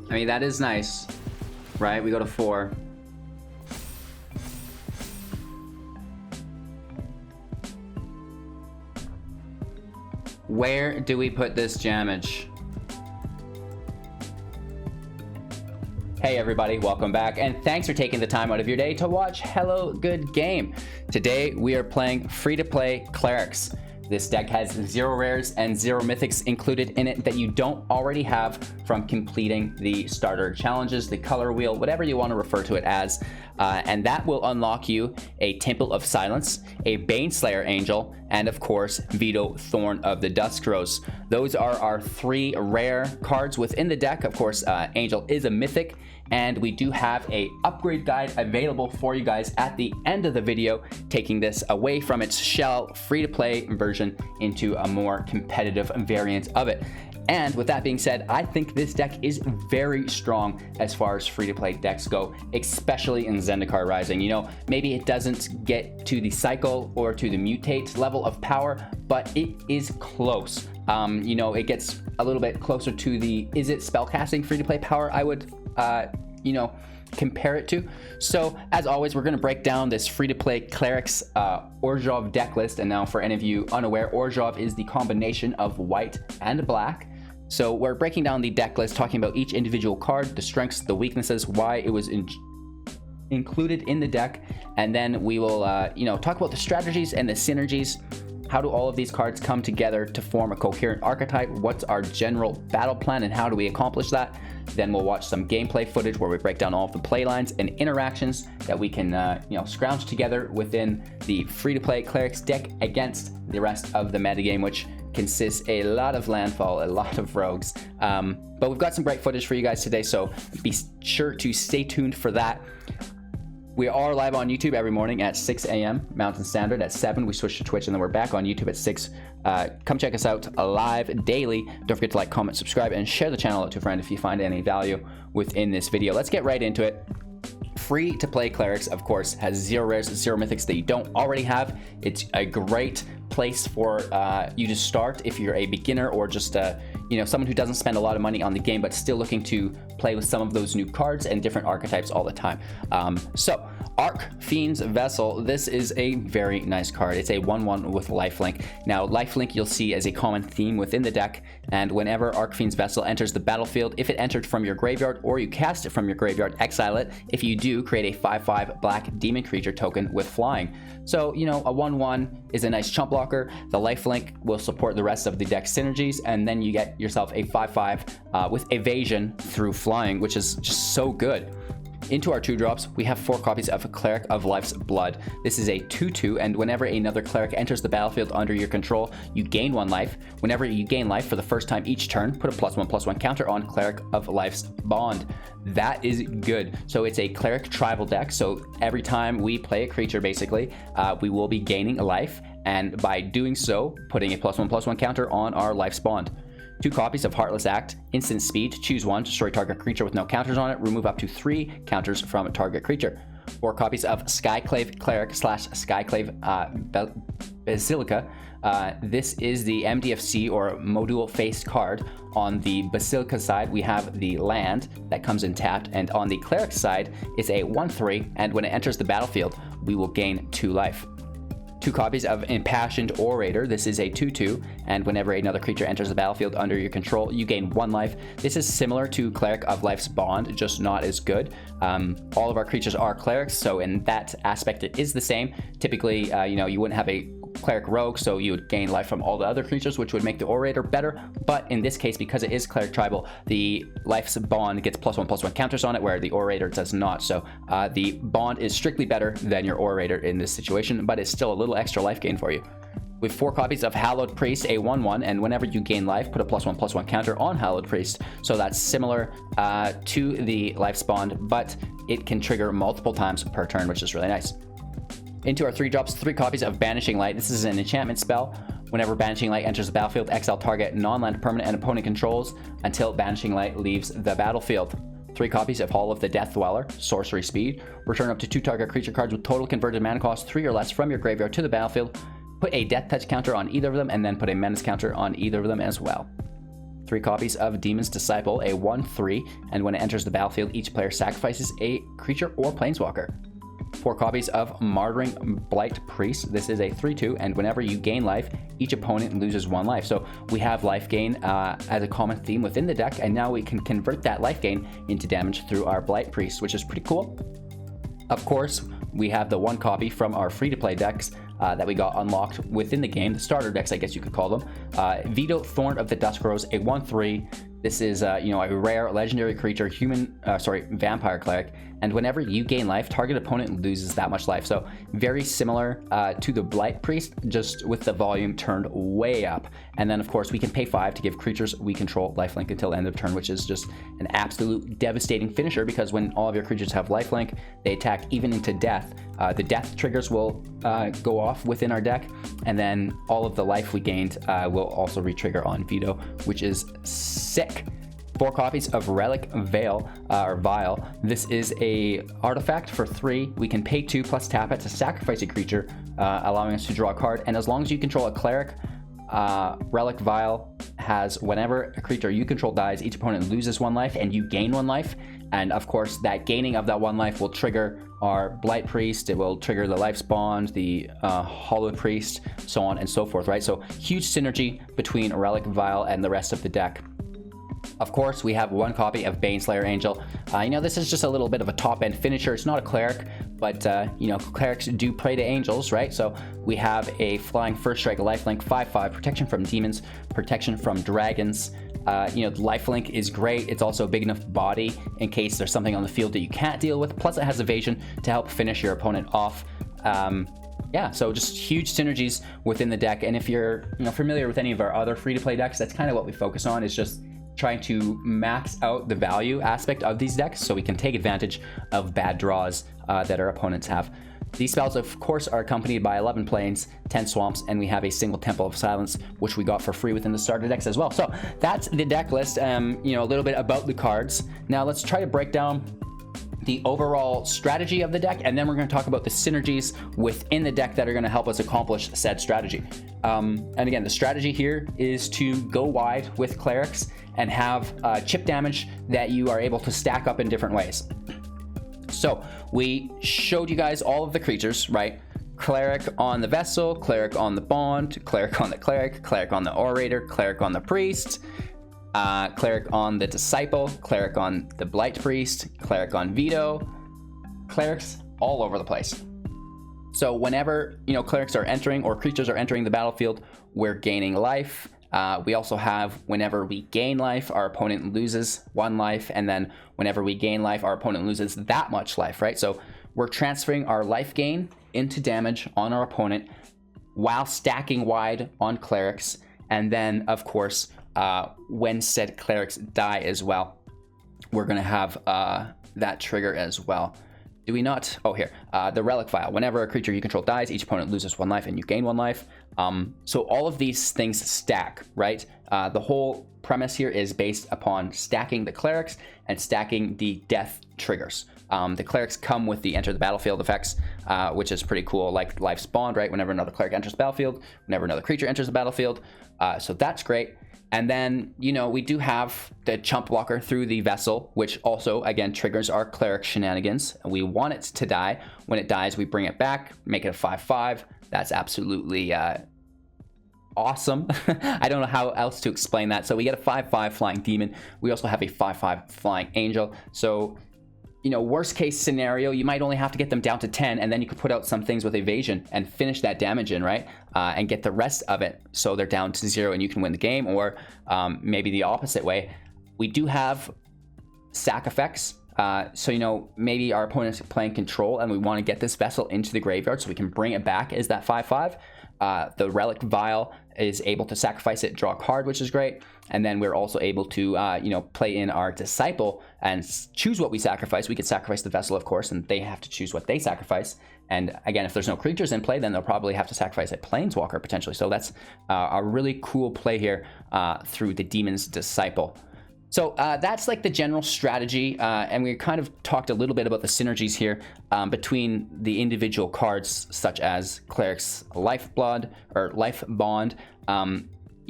I mean, that is nice, right? We go to 4. Where do we put this damage? Hey everybody, welcome back, and thanks for taking the time out of your day to watch Hello Good Game. Today we are playing free-to-play Clerics. This deck has 0 rares and 0 mythics included in it that you don't already have from completing the starter challenges, the color wheel, whatever you want to refer to it as. And that will unlock you a Temple of Silence, a Baneslayer Angel, and of course, Vito, Thorn of the Dusk Rose. Those are our 3 rare cards within the deck. Of course, Angel is a mythic, and we do have a upgrade guide available for you guys at the end of the video, taking this away from its shell free-to-play version into a more competitive variant of it. And with that being said, I think this deck is very strong as far as free-to-play decks go, especially in Zendikar Rising. You know, maybe it doesn't get to the cycle or to the mutate level of power, but it is close. You know, it gets a little bit closer to the, is it spellcasting free-to-play power, I would, you know, compare it to. So as always, we're going to break down this free-to-play Clerics Orzhov deck list. And now for any of you unaware, Orzhov is the combination of white and black. So we're breaking down the deck list, talking about each individual card, the strengths, the weaknesses, why it was included in the deck, and then we will, you know, talk about the strategies and the synergies. How do all of these cards come together to form a coherent archetype? What's our general battle plan, and how do we accomplish that? Then we'll watch some gameplay footage where we break down all of the play lines and interactions that we can, you know, scrounge together within the free-to-play Clerics deck against the rest of the metagame, which consists a lot of landfall, a lot of rogues. But we've got some great footage for you guys today, so be sure to stay tuned for that. We are live on YouTube every morning at 6 a.m. Mountain Standard. At 7 we switch to Twitch, and then we're back on YouTube at 6. Come check us out live daily. Don't forget to like, comment, subscribe, and share the channel out to a friend if you find any value within this video. Let's get right into it. Free to play Clerics, of course, has 0 rares, 0 mythics that you don't already have. It's a great place for you to start if you're a beginner or just you know, someone who doesn't spend a lot of money on the game but still looking to play with some of those new cards and different archetypes all the time. So Archfiend's Vessel, this is a very nice card. It's a 1/1 with lifelink. Now lifelink you'll see as a common theme within the deck, and whenever Archfiend's Vessel enters the battlefield, if it entered from your graveyard or you cast it from your graveyard, exile it. If you do, create a 5/5 black demon creature token with flying. So, you know, a 1/1 is a nice chump blocker. The lifelink will support the rest of the deck synergies, and then you get yourself a 5/5 with evasion through flying, which is just so good. Into our 2-drops, we have 4 copies of Cleric of Life's Blood. This is a 2/2, and whenever another cleric enters the battlefield under your control, you gain 1 life. Whenever you gain life for the first time each turn, put a +1/+1 counter on Cleric of Life's Bond. That is good. So it's a Cleric tribal deck, so every time we play a creature, basically, we will be gaining a life, and by doing so, putting a +1/+1 counter on our Life's Bond. 2 copies of Heartless Act, instant speed, choose 1, destroy target creature with no counters on it, remove up to 3 counters from a target creature. 4 copies of Skyclave Cleric / Skyclave Basilica. This is the MDFC or module face card. On the Basilica side, we have the land that comes in tapped, and on the Cleric side, it's a 1/3, and when it enters the battlefield, we will gain 2 life. 2 copies of Impassioned Orator. This is a 2/2, and whenever another creature enters the battlefield under your control, you gain 1 life. This is similar to Cleric of Life's Bond, just not as good. All of our creatures are clerics, so in that aspect it is the same. Typically, you know, you wouldn't have a Cleric Rogue, so you would gain life from all the other creatures, which would make the Orator better. But in this case, because it is Cleric Tribal, the Life's Bond gets +1/+1 counters on it, where the Orator does not. So the Bond is strictly better than your Orator in this situation, but it's still a little extra life gain for you. With 4 copies of Hallowed Priest, a 1/1, and whenever you gain life, put a +1/+1 counter on Hallowed Priest. So that's similar to the Life's Bond, but it can trigger multiple times per turn, which is really nice. Into our 3-drops, 3 copies of Banishing Light. This is an enchantment spell. Whenever Banishing Light enters the battlefield, exile target non-land permanent and opponent controls until Banishing Light leaves the battlefield. 3 copies of Hall of the Death Dweller, sorcery speed. Return up to 2 target creature cards with total converted mana cost 3 or less from your graveyard to the battlefield. Put a Death Touch counter on either of them, and then put a Menace counter on either of them as well. 3 copies of Demon's Disciple, a 1/3, and when it enters the battlefield, each player sacrifices a creature or planeswalker. 4 copies of Marauding Blight-Priest. This is a 3/2, and whenever you gain life, each opponent loses 1 life. So we have life gain as a common theme within the deck, and now we can convert that life gain into damage through our Blight-Priest, which is pretty cool. Of course, we have the 1 copy from our free-to-play decks that we got unlocked within the game, the starter decks, I guess you could call them. Vito, Thorn of the Dusk Rose, a 1/3. This is, a rare legendary creature, vampire cleric, and whenever you gain life, target opponent loses that much life. So very similar to the Blight-Priest, just with the volume turned way up. And then, of course, we can pay 5 to give creatures we control lifelink until end of turn, which is just an absolute devastating finisher, because when all of your creatures have lifelink, they attack even into death. The death triggers will go off within our deck, and then all of the life we gained will also re-trigger on Vito, which is sick. 4 copies of Relic Vial, This is a artifact for 3. We can pay 2 plus tap it to sacrifice a creature, allowing us to draw a card. And as long as you control a cleric, Relic Vial has whenever a creature you control dies, each opponent loses 1 life and you gain 1 life. And of course, that gaining of that 1 life will trigger our Blight-Priest. It will trigger the Life's Bond, the Hallowed Priest, so on and so forth, right? So huge synergy between Relic Vial and the rest of the deck. Of course, we have 1 copy of Baneslayer Angel. This is just a little bit of a top-end finisher. It's not a cleric, but, clerics do pray to angels, right? So we have a flying first strike lifelink, 5/5, protection from demons, protection from dragons. Lifelink is great. It's also a big enough body in case there's something on the field that you can't deal with. Plus, it has evasion to help finish your opponent off. So just huge synergies within the deck. And if you're familiar with any of our other free-to-play decks, that's kind of what we focus on, is just trying to max out the value aspect of these decks so we can take advantage of bad draws that our opponents have. These spells, of course, are accompanied by 11 plains, 10 swamps, and we have a single Temple of Silence, which we got for free within the starter decks as well. So that's the deck list, a little bit about the cards. Now let's try to break down the overall strategy of the deck, and then we're going to talk about the synergies within the deck that are going to help us accomplish said strategy. And again, the strategy here is to go wide with clerics and have chip damage that you are able to stack up in different ways. So we showed you guys all of the creatures, right? Cleric on the Vessel, Cleric on the Bond, Cleric on the Cleric, Cleric on the Orator, Cleric on the Priest, Cleric on the Disciple, Cleric on the Blight-Priest, Cleric on Vito, clerics all over the place. So whenever, clerics are entering or creatures are entering the battlefield, we're gaining life. We also have whenever we gain life, our opponent loses 1 life. And then whenever we gain life, our opponent loses that much life, right? So we're transferring our life gain into damage on our opponent while stacking wide on clerics. And then, of course, when said clerics die as well, we're going to have that trigger as well. Do we not? Oh, here. The Relic Vial. Whenever a creature you control dies, each opponent loses 1 life and you gain 1 life. So all of these things stack, right? The whole premise here is based upon stacking the clerics and stacking the death triggers. The clerics come with the enter the battlefield effects, which is pretty cool, like Life's Bond, right? Whenever another cleric enters the battlefield, whenever another creature enters the battlefield. So that's great. And then, we do have the chump blocker through the Vessel, which also, again, triggers our cleric shenanigans. We want it to die. When it dies, we bring it back, make it a 5/5. That's absolutely awesome. I don't know how else to explain that. So we get a 5/5 flying demon. We also have a 5/5 flying angel. So, worst case scenario, you might only have to get them down to 10, and then you could put out some things with evasion and finish that damage in, right? And get the rest of it so they're down to 0 and you can win the game, or maybe the opposite way. We do have sack effects. So, maybe our opponent's playing control and we want to get this Vessel into the graveyard so we can bring it back as that 5/5. The Relic Vial is able to sacrifice it, draw a card, which is great. And then we're also able to, play in our Disciple and choose what we sacrifice. We could sacrifice the Vessel, of course, and they have to choose what they sacrifice. And again, if there's no creatures in play, then they'll probably have to sacrifice a Planeswalker potentially. So that's a really cool play here through the Demon's Disciple. So that's like the general strategy, and we kind of talked a little bit about the synergies here between the individual cards, such as Cleric's Lifeblood or Life Bond.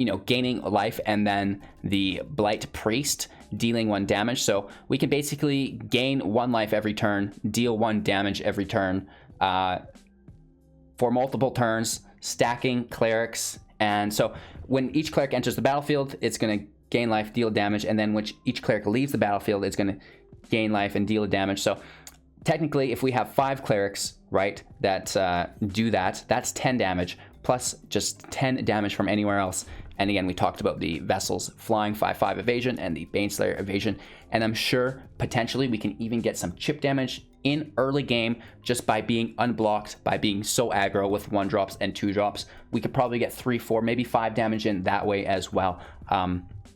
you know, gaining life, and then the Blight-Priest dealing 1 damage. So we can basically gain 1 life every turn, deal 1 damage every turn for multiple turns, stacking clerics. And so when each cleric enters the battlefield, it's going to gain life, deal damage, and then when each cleric leaves the battlefield, it's going to gain life and deal damage. So technically, if we have 5 clerics, right, that do that, that's 10 damage, plus just 10 damage from anywhere else. And again, we talked about the Vessel's flying 5/5 evasion and the Baneslayer evasion. And I'm sure potentially we can even get some chip damage in early game just by being unblocked, by being so aggro with 1-drops and 2-drops. We could probably get 3, 4, maybe 5 damage in that way as well.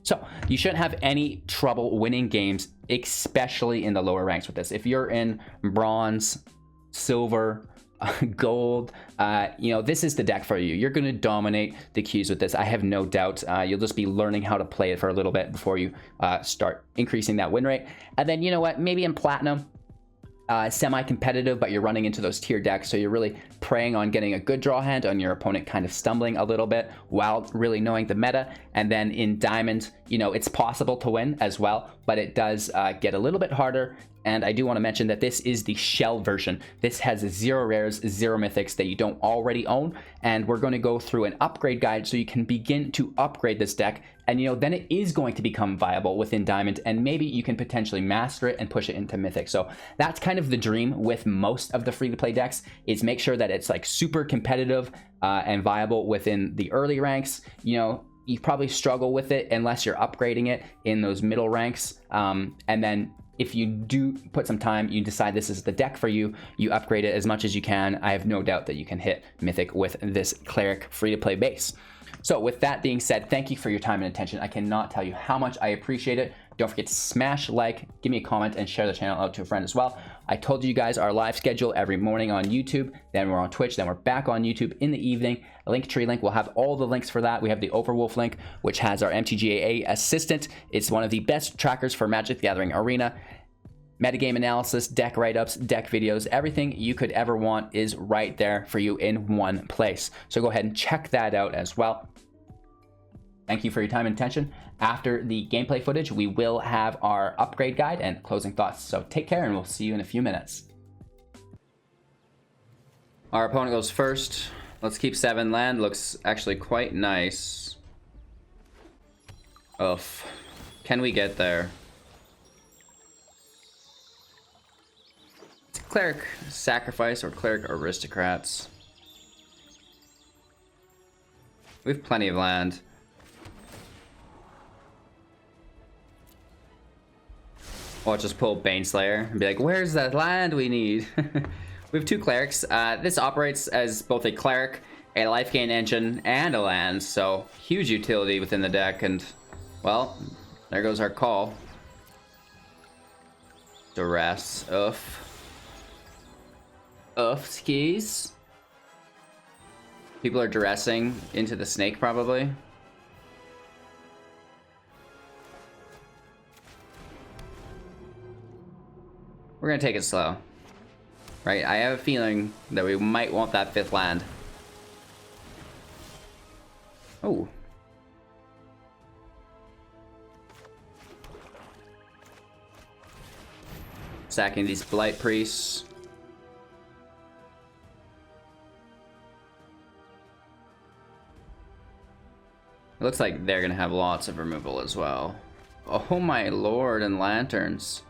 So you shouldn't have any trouble winning games, especially in the lower ranks with this. If you're in bronze, silver, gold, you know, this is the deck for you. You're going to dominate the queues with this. I have no doubt. You'll just be learning how to play it for a little bit before you start increasing that win rate. And then, you know what, maybe in platinum, semi-competitive, but you're running into those tier decks, so you're really preying on getting a good draw hand on your opponent kind of stumbling a little bit while really knowing the meta. And then in diamond, you know, it's possible to win as well, but it does get a little bit harder. And I do want to mention that this is the shell version. This has 0 rares, 0 mythics that you don't already own. And we're going to go through an upgrade guide so you can begin to upgrade this deck. And, you know, then it is going to become viable within Diamond. And maybe you can potentially master it and push it into Mythic. So that's kind of the dream with most of the free-to-play decks, is make sure that it's like super competitive and viable within the early ranks. You know, you probably struggle with it unless you're upgrading it in those middle ranks. And then if you do put some time, you decide this is the deck for you, you upgrade it as much as you can. I have no doubt that you can hit Mythic with this Cleric free-to-play base. So with that being said, thank you for your time and attention. I cannot tell you how much I appreciate it. Don't forget to smash like, give me a comment, and share the channel out to a friend as well. I told you guys our live schedule every morning on YouTube, then we're on Twitch, then we're back on YouTube in the evening. A Linktree link, we'll have all the links for that. We have the Overwolf link, which has our MTGAA assistant. It's one of the best trackers for Magic the Gathering Arena. Metagame analysis, deck write-ups, deck videos, everything you could ever want is right there for you in one place. So go ahead and check that out as well. Thank you for your time and attention. After the gameplay footage, we will have our upgrade guide and closing thoughts. So take care, and we'll see you in a few minutes. Our opponent goes first. Let's keep 7 land. Looks actually quite nice. Oof. Can we get there? It's Cleric Sacrifice or Cleric Aristocrats. We have plenty of land. Or just pull Baneslayer and be like, where's that land we need? We have 2 clerics. This operates as both a cleric, a life gain engine, and a land, so huge utility within the deck. And, well, there goes our call. Duress. Skis. People are duressing into the snake, probably. We're gonna take it slow, right? I have a feeling that we might want that 5th land. Oh. Sacking these Blight-Priests. It looks like they're gonna have lots of removal as well. Oh my lord, and lanterns.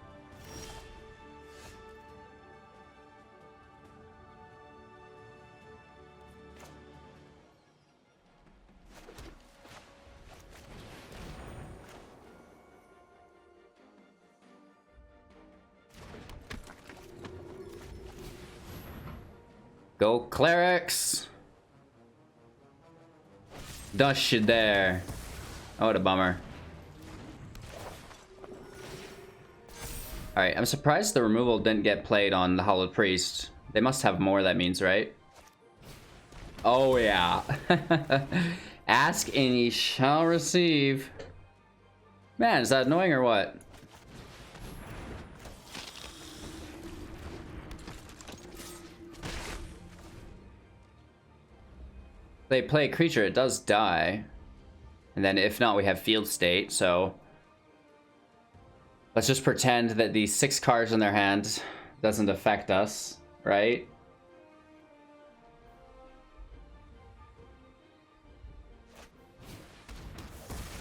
Go Clerics! Dusk there. Oh, what a bummer. Alright, I'm surprised the removal didn't get played on the Hallowed Priest. They must have more, that means, right? Oh, yeah. Ask and ye shall receive. Man, is that annoying or what? They play a creature, it does die. And then if not, we have Field State, so let's just pretend that the 6 cards in their hand doesn't affect us, right?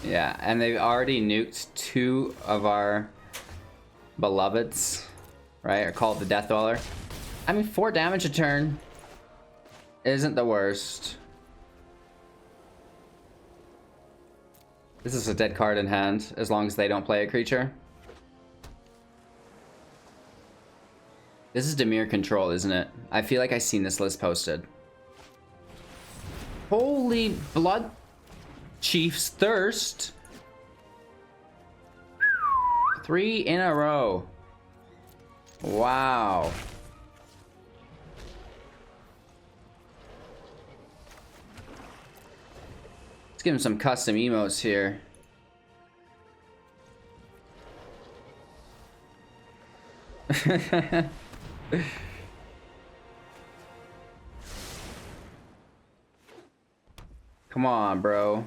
Yeah, and they've already nuked 2 of our beloveds, right? Or called the Death Dweller. I mean, 4 damage a turn isn't the worst. This is a dead card in hand, as long as they don't play a creature. This is Dimir Control, isn't it? I feel like I've seen this list posted. Holy Blood Chief's Thirst. 3 in a row. Wow. Let's give him some custom emotes here. Come on, bro.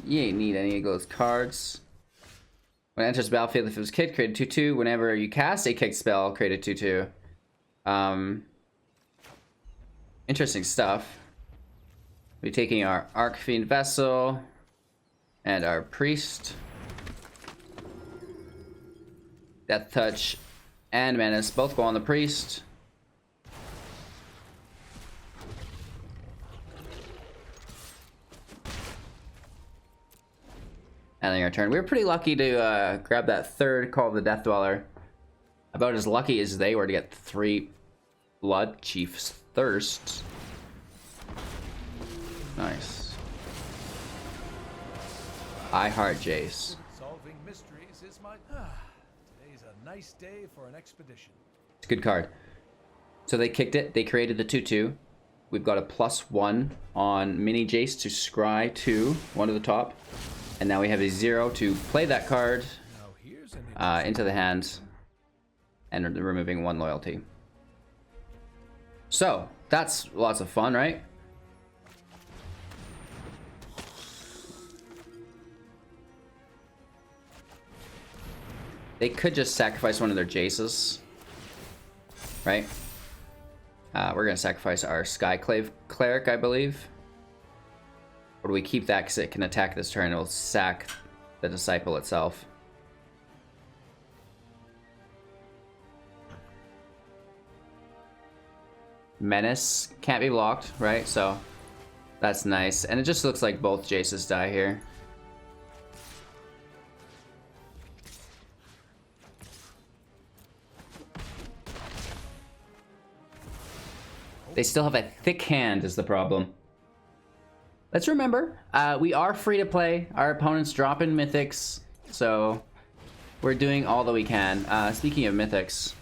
You ain't need any of those cards. When it enters the battlefield, if it was kicked, create a 2/2. Whenever you cast a kicked spell, create a 2/2. Interesting stuff. We're taking our Archfiend Vessel and our Priest. Death Touch and Menace both go on the Priest. Ending our turn. We were pretty lucky to grab that 3rd Call of the Death Dweller. About as lucky as they were to get 3 Blood Chief's Thirsts. Nice. I heart Jace. Solving mysteries is my... Today's a nice day for an expedition. It's a good card. So they kicked it. They created the 2/2. We've got a +1 on Mini Jace to scry 2, 1 to the top. And now we have a 0 to play that card into the hand and removing 1 loyalty. So that's lots of fun, right? They could just sacrifice one of their Jaces, right? We're gonna sacrifice our Skyclave Cleric, I believe. Or do we keep that because it can attack this turn? It will sack the Disciple itself. Menace can't be blocked, right? So that's nice. And it just looks like both Jaces die here. They still have a thick hand is the problem. Let's remember, we are free to play. Our opponents drop in Mythics, so we're doing all that we can. Speaking of Mythics,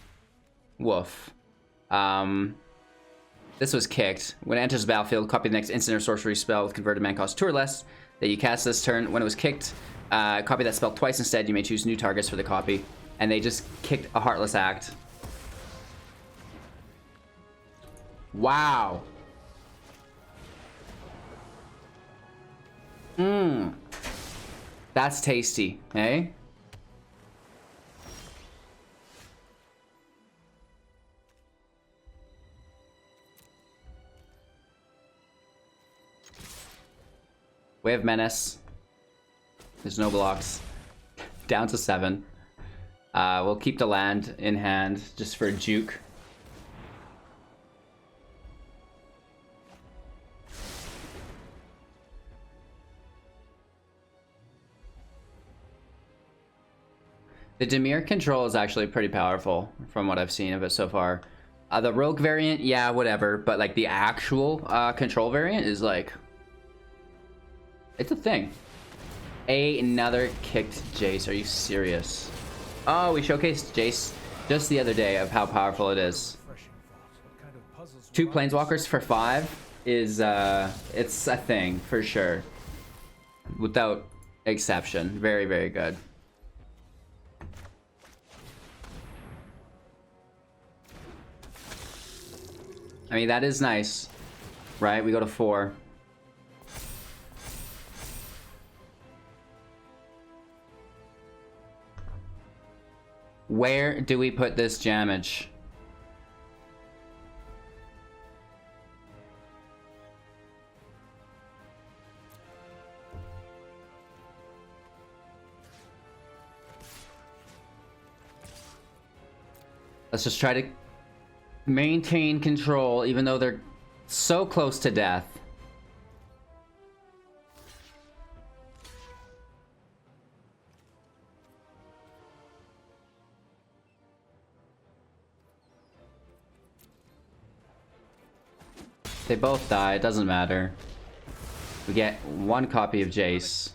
woof. This was kicked. When it enters the battlefield, copy the next instant or sorcery spell with converted mana cost 2 or less that you cast this turn. When it was kicked, copy that spell twice instead. You may choose new targets for the copy. And they just kicked a Heartless Act. Wow. That's tasty, eh? We have Menace. There's no blocks. Down to 7. We'll keep the land in hand just for juke. The Dimir control is actually pretty powerful from what I've seen of it so far. The rogue variant, yeah, whatever, but like the actual control variant is like, it's a thing. Another kicked Jace, are you serious? Oh, we showcased Jace just the other day of how powerful it is. 2 planeswalkers for 5 is, it's a thing for sure. Without exception, very, very good. I mean, that is nice, right? We go to 4. Where do we put this damage? Let's just try to maintain control, even though they're so close to death. They both die, it doesn't matter. We get one copy of Jace.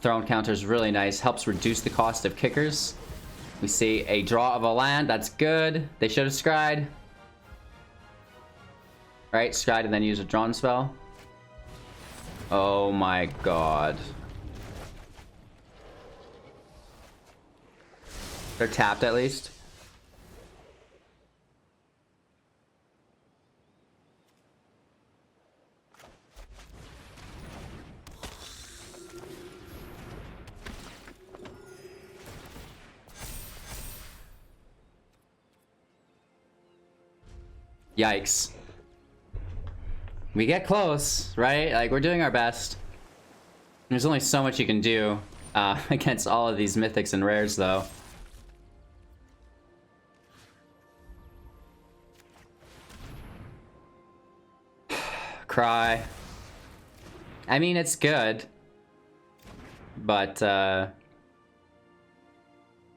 Thrown counter is really nice, helps reduce the cost of kickers. We see a draw of a land, that's good. They should have scryed. Right, scryed and then use a drawn spell. Oh my god. They're tapped at least. Yikes. We get close, right? Like, we're doing our best. There's only so much you can do against all of these mythics and rares, though. Cry. I mean, it's good. But, at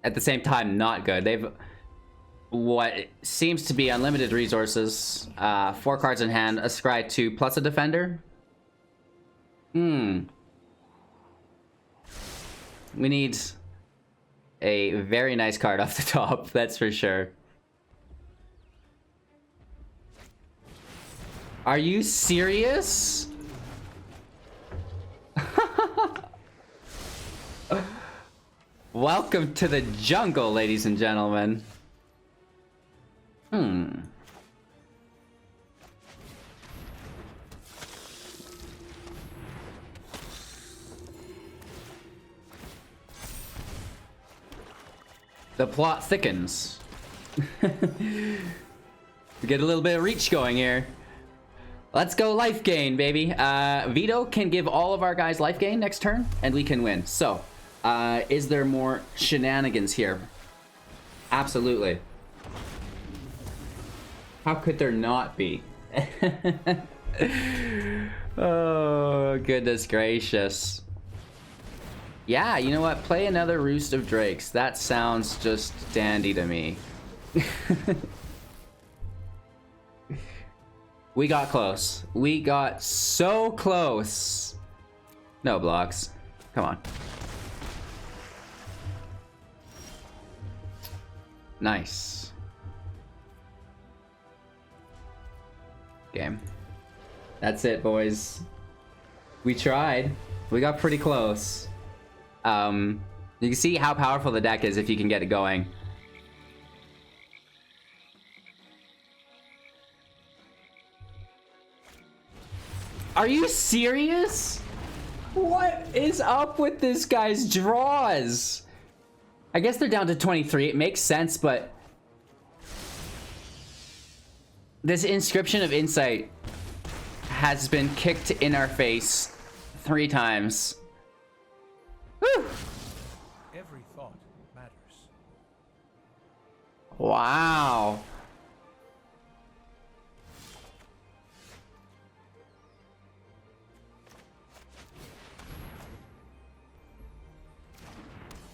the same time, not good. They've... what seems to be unlimited resources, 4 cards in hand, a scry 2 plus a defender. We need a very nice card off the top, that's for sure. Are you serious? Welcome to the jungle, ladies and gentlemen. The plot thickens. We get a little bit of reach going here. Let's go life gain, baby. Vito can give all of our guys life gain next turn, and we can win. So, is there more shenanigans here? Absolutely. How could there not be? Oh, goodness gracious. Yeah, you know what? Play another Roost of Drakes. That sounds just dandy to me. We got close. We got so close. No blocks. Come on. Nice. Game. That's it, boys. We tried. We got pretty close. You can see how powerful the deck is if you can get it going. Are you serious? What is up with this guy's draws? I guess they're down to 23. It makes sense, but this Inscription of Insight has been kicked in our face 3 times. Woo! Every thought matters. Wow.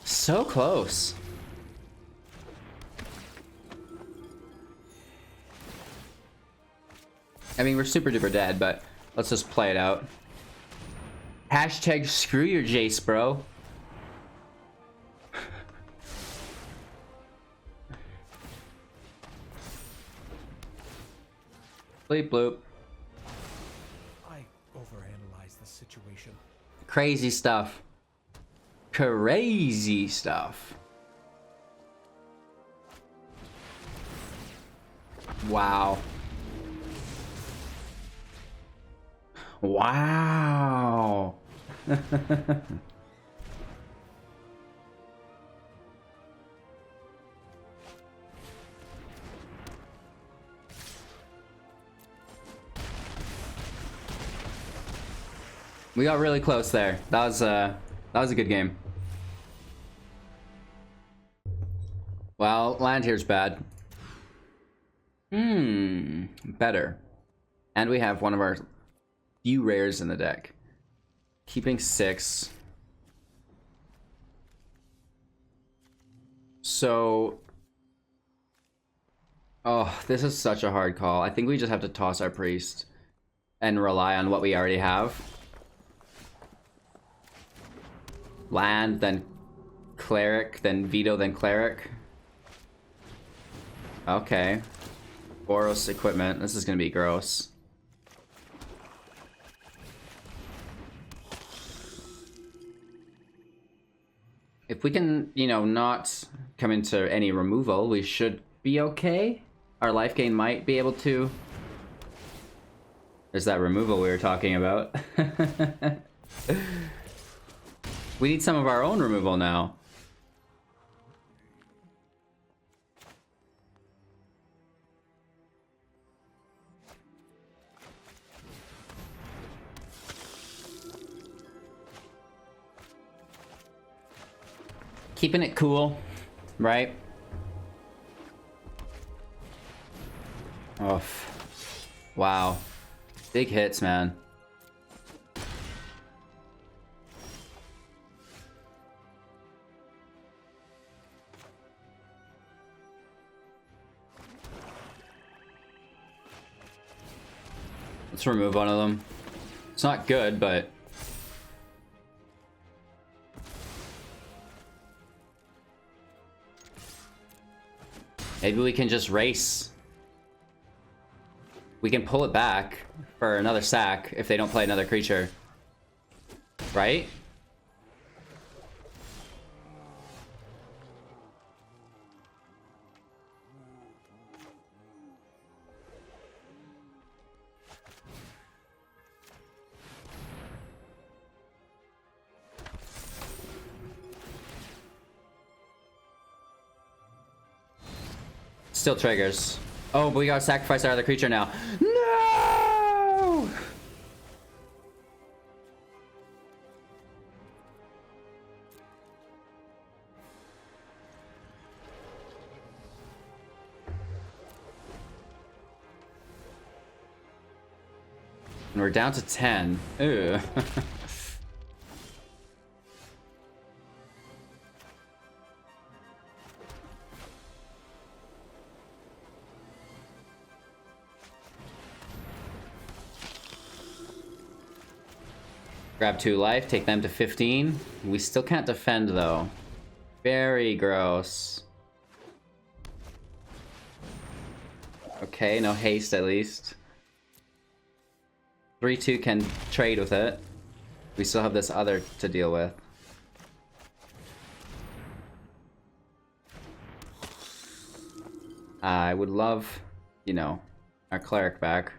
So close. I mean, we're super duper dead, but let's just play it out. Hashtag screw your Jace, bro. Bleep bloop. I overanalyzed the situation. Crazy stuff. Crazy stuff. Wow. Wow. We got really close there. That was a good game. Well, land here's bad. Better. And we have one of our few rares in the deck. Keeping 6. So... oh, this is such a hard call. I think we just have to toss our priest and rely on what we already have. Land, then cleric, then Vito, then cleric. Okay. Boros equipment. This is gonna be gross. If we can, you know, not come into any removal, we should be okay. Our life gain might be able to... there's that removal we were talking about. We need some of our own removal now. Keeping it cool, right? Oh, wow. Big hits, man. Let's remove one of them. It's not good, but... maybe we can just race. We can pull it back for another sack if they don't play another creature. Right? Still triggers. Oh, but we gotta sacrifice our other creature now. No! And we're down to 10. Ew. Grab 2 life, take them to 15. We still can't defend though. Very gross. Okay, no haste at least. 3-2 can trade with it. We still have this other to deal with. I would love, you know, our cleric back.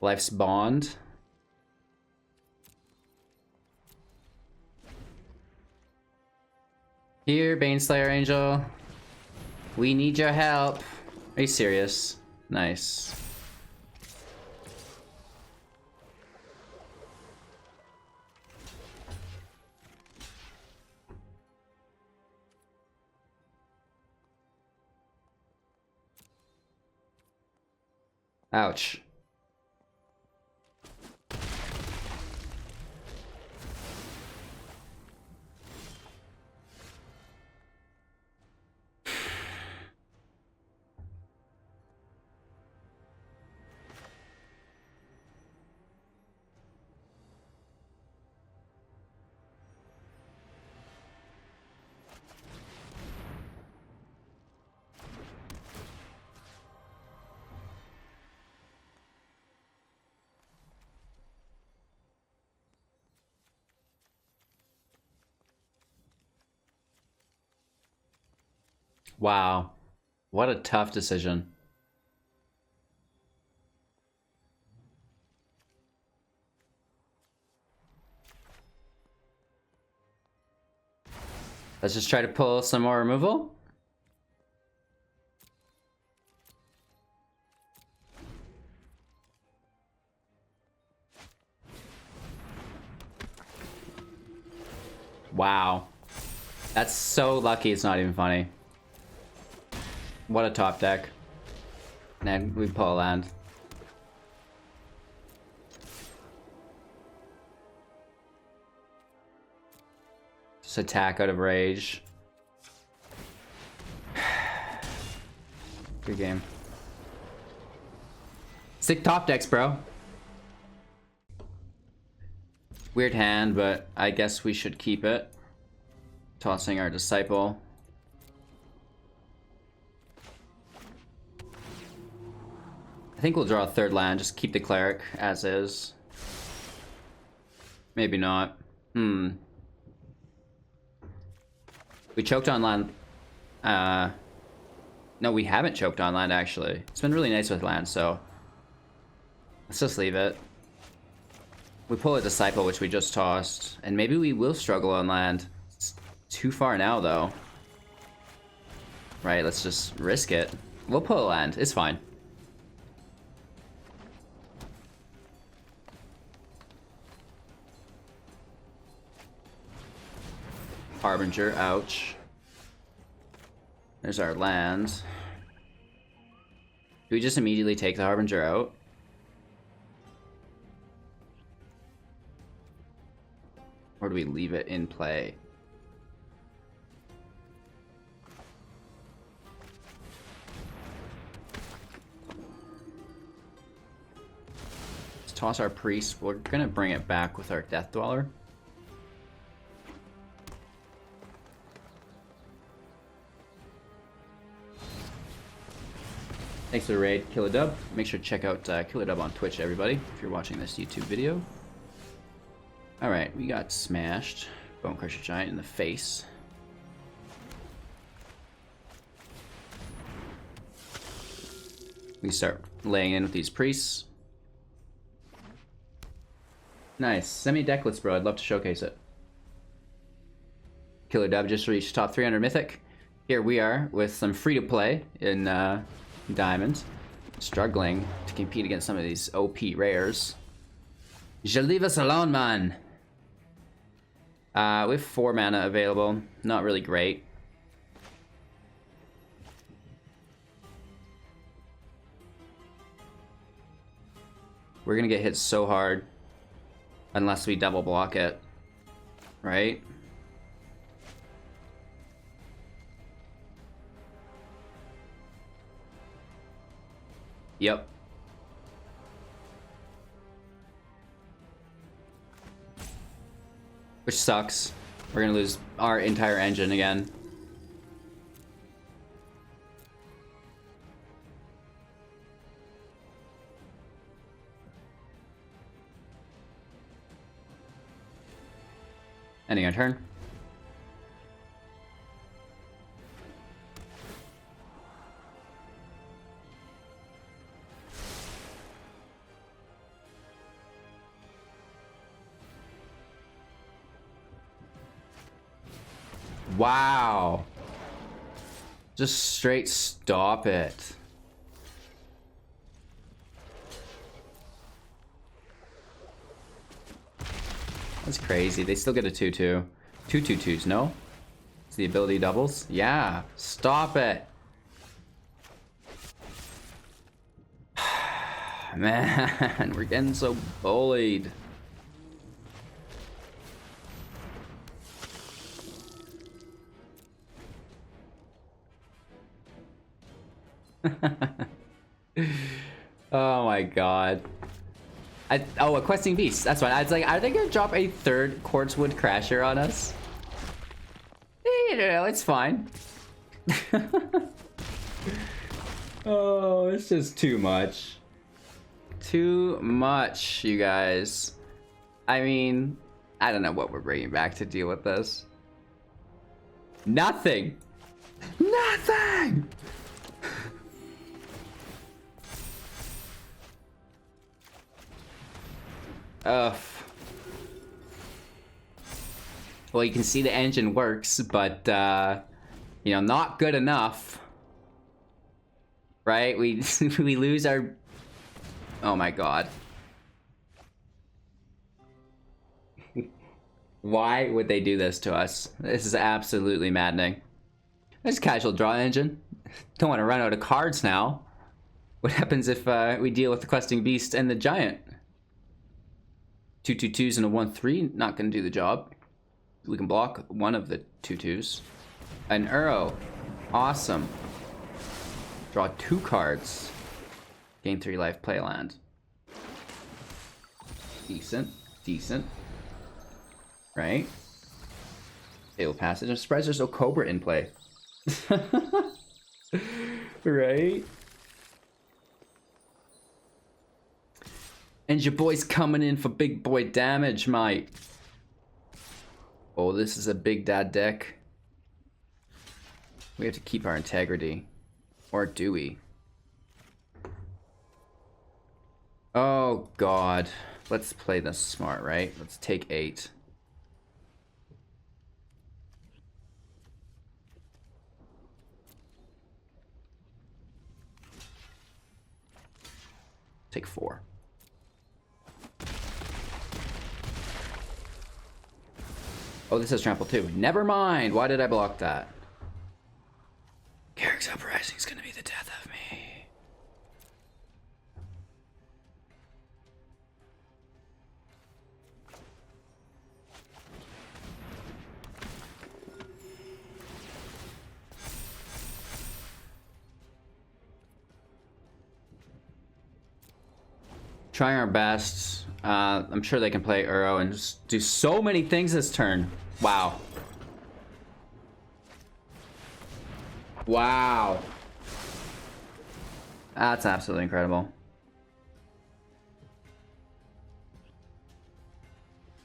Life's Bond. Here, Baneslayer Angel. We need your help. Are you serious? Nice. Ouch. Wow. What a tough decision. Let's just try to pull some more removal. Wow. That's so lucky it's not even funny. What a top deck. And then we pull a land. Just attack out of rage. Good game. Sick top decks, bro. Weird hand, but I guess we should keep it. Tossing our Disciple. I think we'll draw a third land, just keep the Cleric as is. Maybe not. We choked on land. No, we haven't choked on land, actually. It's been really nice with land, so let's just leave it. We pull a Disciple, which we just tossed, and maybe we will struggle on land. It's too far now, though. Right, let's just risk it. We'll pull a land. It's fine. Harbinger, ouch. There's our land. Do we just immediately take the Harbinger out? Or do we leave it in play? Let's toss our Priest. We're gonna bring it back with our Death Dweller. Thanks for the raid, Killer Dub. Make sure to check out Killer Dub on Twitch, everybody, if you're watching this YouTube video. Alright, we got smashed. Bone Crusher Giant in the face. We start laying in with these priests. Nice. Send me Decklist, bro. I'd love to showcase it. Killer Dub just reached top 300 Mythic. Here we are with some free-to-play in Diamond. Struggling to compete against some of these OP rares. You leave us alone, man. We have 4 mana available. Not really great. We're gonna get hit so hard unless we double block it, right? Yep. Which sucks. We're gonna lose our entire engine again. Ending our turn. Wow. Just straight stop it. That's crazy. They still get a 2/2. 2/2/2s, no? It's the ability doubles? Yeah. Stop it. Man, we're getting so bullied. Oh my god. Oh, a questing beast. That's fine. I was like, are they gonna drop a third Quartzwood Crasher on us? You know, it's fine. Oh, it's just too much. Too much, you guys. I mean, I don't know what we're bringing back to deal with this. Nothing. Nothing. Ugh. Well, you can see the engine works, but, you know, not good enough. Right? We lose our... Oh my god. Why would they do this to us? This is absolutely maddening. There's casual draw engine. Don't want to run out of cards now. What happens if we deal with the Questing Beast and the Giant? 2/2/2s and a 1/3, not going to do the job. We can block one of the 2/2s. An Uro. Awesome. Draw 2 cards. Gain 3 life, play a land. Decent. Decent. Right? Fatal Passage. I'm surprised there's no Cobra in play. Right? And your boy's coming in for big boy damage, mate. Oh, this is a big dad deck. We have to keep our integrity. Or do we? Oh, God. Let's play this smart, right? Let's take 8. Take 4. Oh, this is trample too. Never mind. Why did I block that? Clerics Uprising is gonna be the death of me. Trying our best. I'm sure they can play Uro and just do so many things this turn. Wow. Wow. That's absolutely incredible.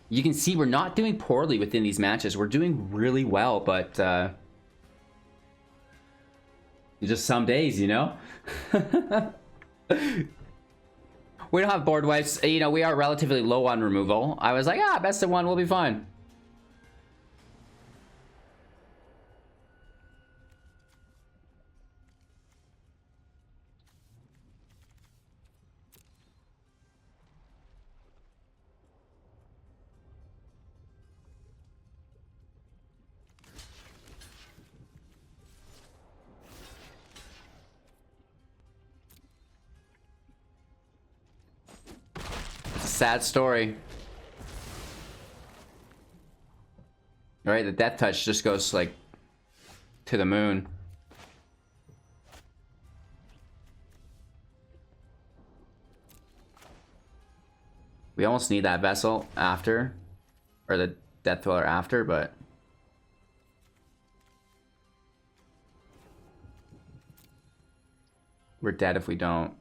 You can see we're not doing poorly within these matches. We're doing really well, but just some days, you know? We don't have board wipes. You know, we are relatively low on removal. I was like, best of 1, we'll be fine. Sad story. Right, the death touch just goes like to the moon. We almost need that vessel after, or the death dweller after, but we're dead if we don't.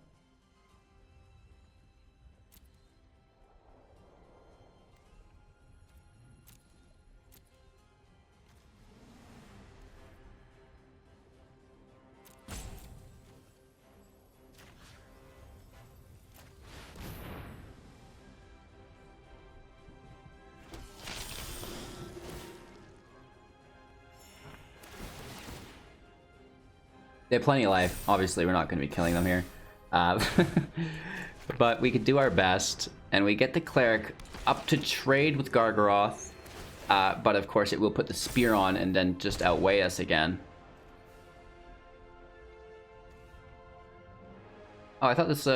They have plenty of life. Obviously, we're not going to be killing them here. But we could do our best. And we get the Cleric up to trade with Gargaroth. But of course, it will put the Spear on and then just outweigh us again. Oh, I thought this...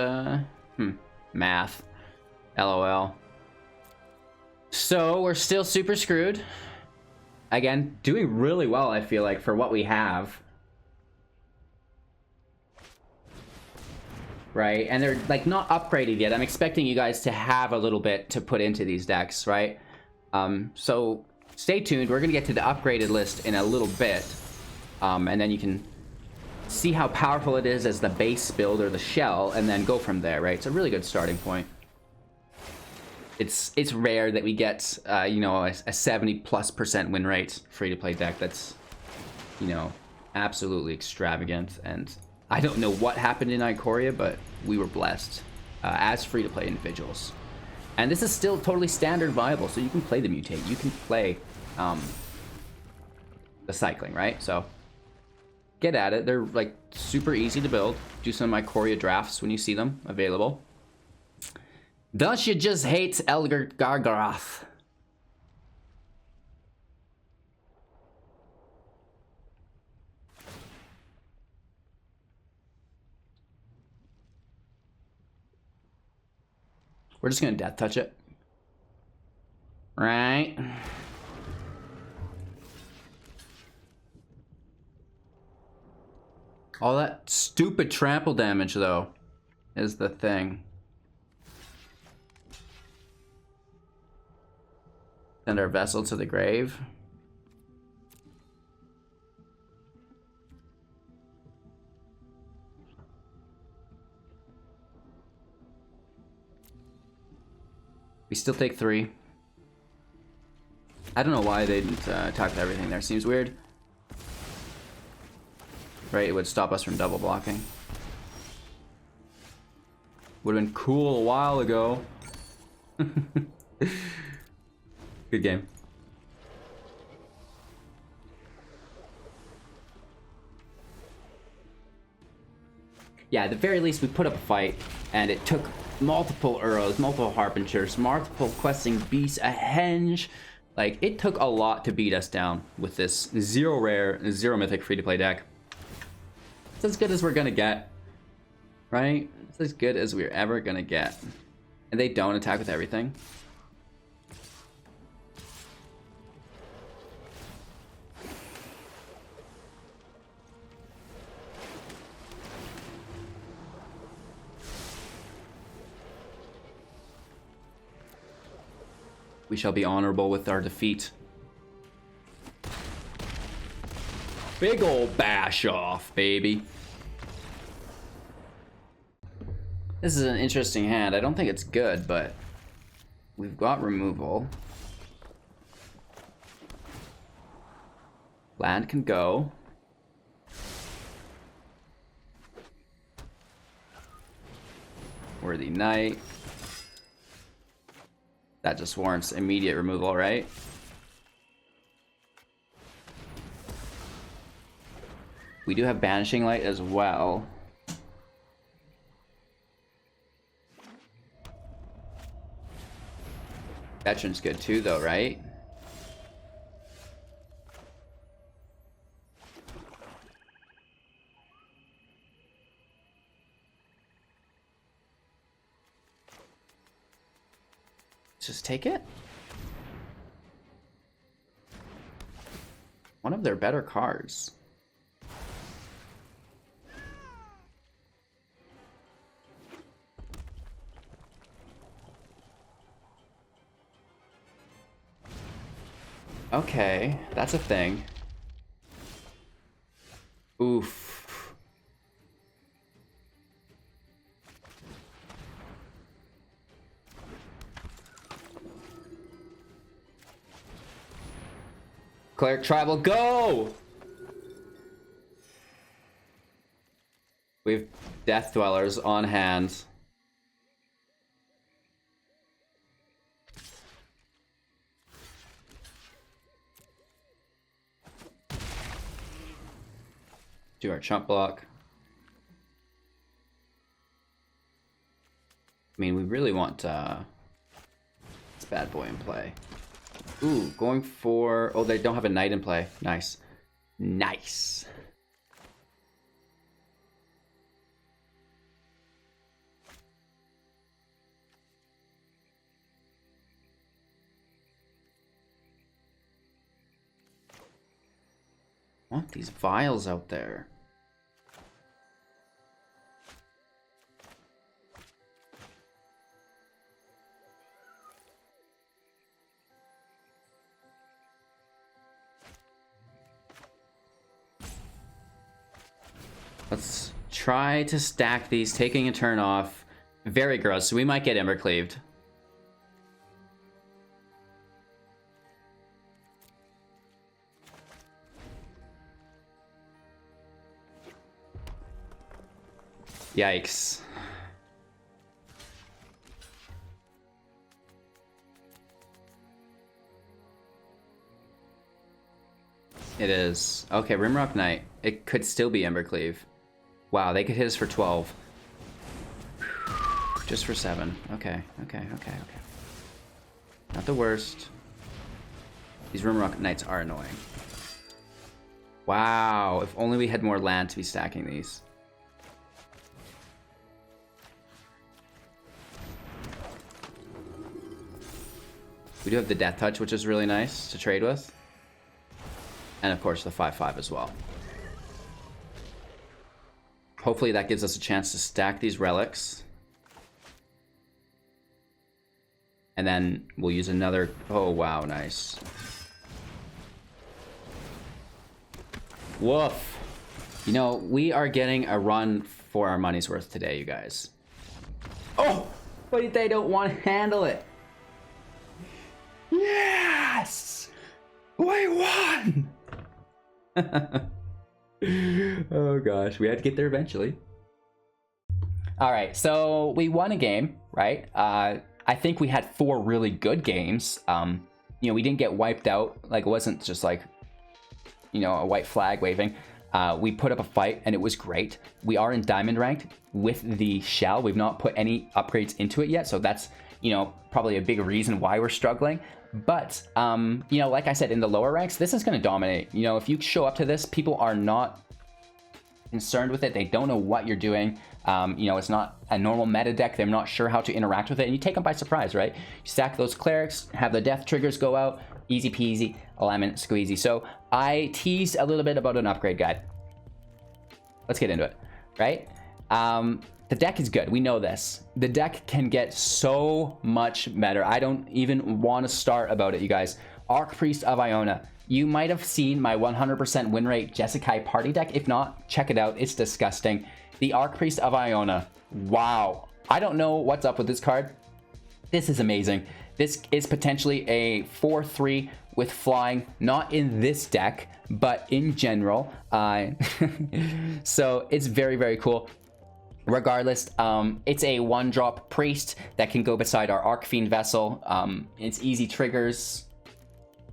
Math. LOL. So, we're still super screwed. Again, doing really well, I feel like, for what we have. Right, and they're like not upgraded yet. I'm expecting you guys to have a little bit to put into these decks, right? So stay tuned. We're gonna get to the upgraded list in a little bit, and then you can see how powerful it is as the base build or the shell, and then go from there. Right, it's a really good starting point. It's rare that we get you know, a 70+% win rate free to play deck. That's, you know, absolutely extravagant. And I don't know what happened in Ikoria, but we were blessed as free-to-play individuals. And this is still totally standard viable, so you can play the Mutate. You can play the cycling, right? So get at it. They're like super easy to build. Do some of my Coria drafts when you see them available. Thus you just hate Elgar Gargaroth. We're just gonna death touch it. Right? All that stupid trample damage, though, is the thing. Send our vessel to the grave. We still take 3. I don't know why they didn't attack with everything there. Seems weird. Right, it would stop us from double blocking. Would have been cool a while ago. Good game. Yeah, at the very least, we put up a fight, and it took multiple Uros, multiple Harbingers, multiple questing beasts, a henge. Like, it took a lot to beat us down with this 0 rare, 0 mythic free-to-play deck. It's as good as we're gonna get, right? It's as good as we're ever gonna get. And they don't attack with everything. We shall be honorable with our defeat. Big ol' bash off, baby. This is an interesting hand. I don't think it's good, but we've got removal. Land can go. Worthy Knight. That just warrants immediate removal, right? We do have Banishing Light as well. Veteran's good too, though, right? Just take it? One of their better cards. Okay, that's a thing. Oof. Cleric Tribal, go! We have Death Dwellers on hand. Do our chump block. I mean, we really want this bad boy in play. Ooh, going for... Oh, they don't have a knight in play. Nice. Nice. I want these vials out there. Let's try to stack these, taking a turn off. Very gross, so we might get Embercleaved. Yikes. It is. Okay, Rimrock Knight. It could still be Embercleave. Wow, they could hit us for 12. Just for 7. Okay. Not the worst. These Rimrock Knights are annoying. Wow, if only we had more land to be stacking these. We do have the Death Touch, which is really nice to trade with. And of course the 5/5 as well. Hopefully that gives us a chance to stack these relics. And then we'll use another... Oh, wow, nice. Woof. You know, we are getting a run for our money's worth today, you guys. Oh! But they don't want to handle it. Yes! We won! Oh gosh, we had to get there eventually. All right, so we won a game, right? I think we had 4 really good games. You know, we didn't get wiped out. Like, it wasn't just like, you know, a white flag waving. We put up a fight and it was great. We are in diamond ranked with the shell. We've not put any upgrades into it yet, so that's, you know, probably a big reason why we're struggling. But, you know, like I said, in the lower ranks, this is going to dominate. You know, if you show up to this, people are not concerned with it. They don't know what you're doing. You know, it's not a normal meta deck. They're not sure how to interact with it. And you take them by surprise, right? You stack those clerics, have the death triggers go out. Easy peasy, lemon squeezy. So I teased a little bit about an upgrade guide. Let's get into it, right? The deck is good. We know this. The deck can get so much better. I don't even want to start about it, you guys. Archpriest of Iona. You might have seen my 100% win rate Jeskai party deck. If not, check it out. It's disgusting. The Archpriest of Iona. Wow. I don't know what's up with this card. This is amazing. This is potentially a 4/3 with flying, not in this deck, but in general. So it's very, very cool. Regardless, it's a 1-drop priest that can go beside our Archfiend vessel. It's easy triggers.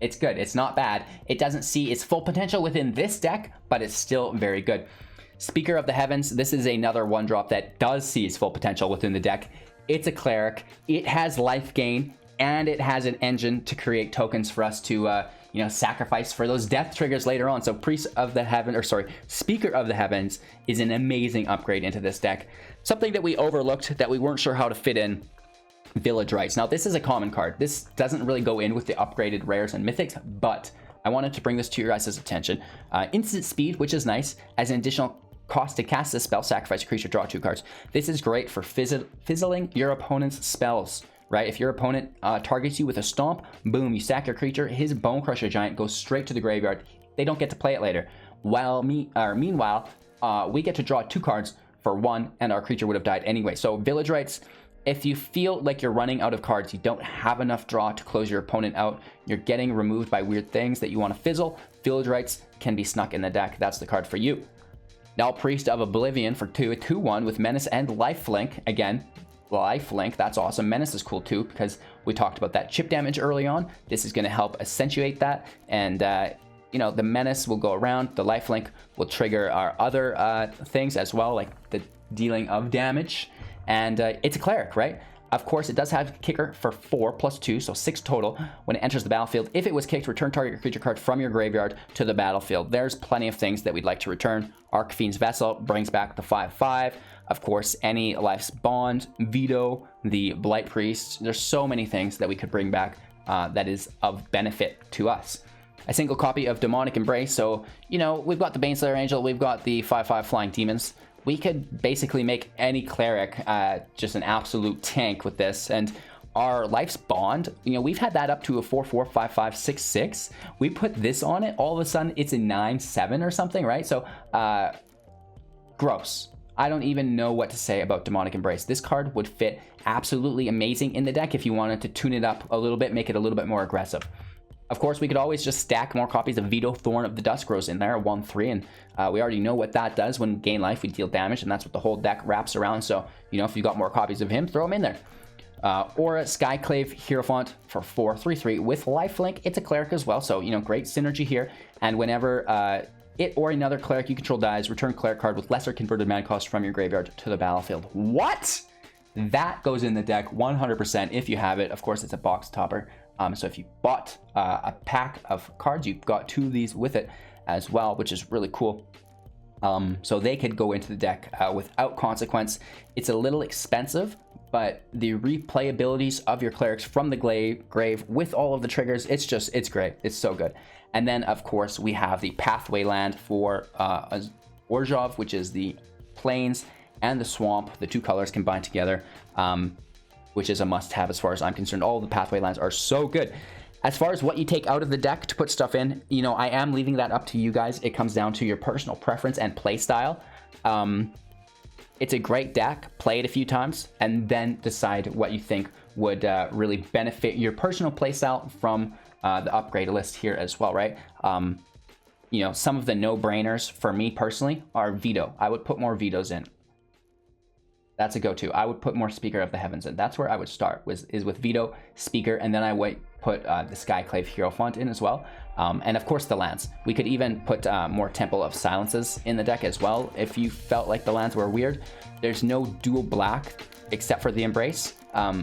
It's good. It's not bad. It doesn't see its full potential within this deck, but it's still very good. Speaker of the Heavens. This is another 1-drop that does see its full potential within the deck. It's a cleric. It has life gain, and it has an engine to create tokens for us to, you know, sacrifice for those death triggers later on. So Priest of the Heaven, or sorry, Speaker of the Heavens is an amazing upgrade into this deck. Something that we overlooked that we weren't sure how to fit in, Village Rites. Now this is a common card. This doesn't really go in with the upgraded rares and mythics, but I wanted to bring this to your guys' attention. Instant speed, which is nice, as an additional cost to cast this spell, sacrifice a creature, draw 2 cards. This is great for fizzling your opponent's spells. Right, if your opponent targets you with a stomp, boom, you sack your creature. His Bone Crusher Giant goes straight to the graveyard. They don't get to play it later. Meanwhile, we get to draw 2 cards for 1, and our creature would have died anyway. So Village Rites, if you feel like you're running out of cards, you don't have enough draw to close your opponent out, you're getting removed by weird things that you want to fizzle, Village Rites can be snuck in the deck. That's the card for you. Now Priest of Oblivion for 2, a 2/1 with Menace and Lifelink. Again, Lifelink, that's awesome. Menace is cool too, because we talked about that chip damage early on. This is going to help accentuate that, and you know, the Menace will go around. The Lifelink will trigger our other things as well, like the dealing of damage. And it's a cleric, right? Of course, it does have kicker for 4 + 2, so 6 total. When it enters the battlefield, if it was kicked, return target creature card from your graveyard to the battlefield. There's plenty of things that we'd like to return. Archfiend's Vessel brings back the 5/5. Of course, any Life's Bond, Vito, the Blight-Priest. There's so many things that we could bring back that is of benefit to us. A single copy of Demonic Embrace. So, you know, we've got the Baneslayer Angel, we've got the 5/5 Flying Demons. We could basically make any cleric just an absolute tank with this. And our Life's Bond, you know, we've had that up to a 4/4, 5/5, 6/6. We put this on it, all of a sudden it's a 9/7 or something, right? So, gross. I don't even know what to say about Demonic Embrace. This card would fit absolutely amazing in the deck if you wanted to tune it up a little bit, make it a little bit more aggressive. Of course, we could always just stack more copies of Vito, Thorn of the Dusk Rose in there, 1/3, and we already know what that does. When gain life, we deal damage, and that's what the whole deck wraps around. So, you know, if you got more copies of him, throw him in there. Or a Skyclave Hierophant for 4/3/3 with lifelink. It's a cleric as well, so, you know, great synergy here. And whenever it or another cleric you control dies, return cleric card with lesser converted mana cost from your graveyard to the battlefield. What? That goes in the deck 100% if you have it. Of course, it's a box topper. So if you bought a pack of cards, you've got 2 of these with it as well, which is really cool. So they could go into the deck without consequence. It's a little expensive, but the replayabilities of your clerics from the grave with all of the triggers, it's great. It's so good. And then, of course, we have the Pathway land for Orzhov, which is the plains and the swamp, the 2 colors combined together, which is a must-have as far as I'm concerned. All of the Pathway lands are so good. As far as what you take out of the deck to put stuff in, you know, I am leaving that up to you guys. It comes down to your personal preference and play style. It's a great deck. Play it a few times and then decide what you think would really benefit your personal playstyle from the upgrade list here as well, right? You know, some of the no-brainers for me personally are Vito. I would put more Vitos in. That's a go-to. I would put more Speaker of the Heavens in. That's where I would start, is with Vito, Speaker, and then I would put the Skyclave Hierophant in as well. And of course the lands. We could even put more Temple of Silences in the deck as well if you felt like the lands were weird. There's no dual black except for the Embrace.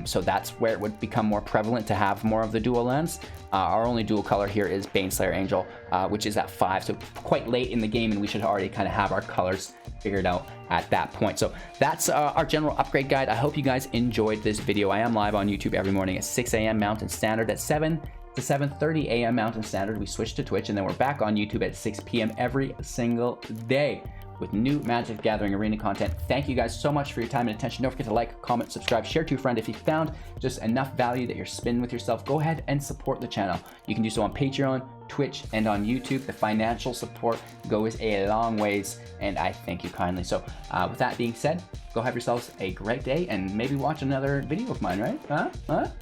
So that's where it would become more prevalent to have more of the dual lands. Our only dual color here is Baneslayer Angel, which is at 5, so quite late in the game, and we should already kind of have our colors figured out at that point. So that's our general upgrade guide. I hope you guys enjoyed this video. I am live on YouTube every morning at 6 a.m. Mountain Standard, at 7 to 7:30 a.m. Mountain Standard. We switch to Twitch, and then we're back on YouTube at 6 p.m. every single day with new Magic the Gathering Arena content. Thank you guys so much for your time and attention. Don't forget to like, comment, subscribe, share to a friend. If you found just enough value that you're spinning with yourself, go ahead and support the channel. You can do so on Patreon, Twitch, and on YouTube. The financial support goes a long ways, and I thank you kindly. So with that being said, go have yourselves a great day and maybe watch another video of mine, right?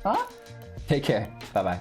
Huh? Take care. Bye-bye.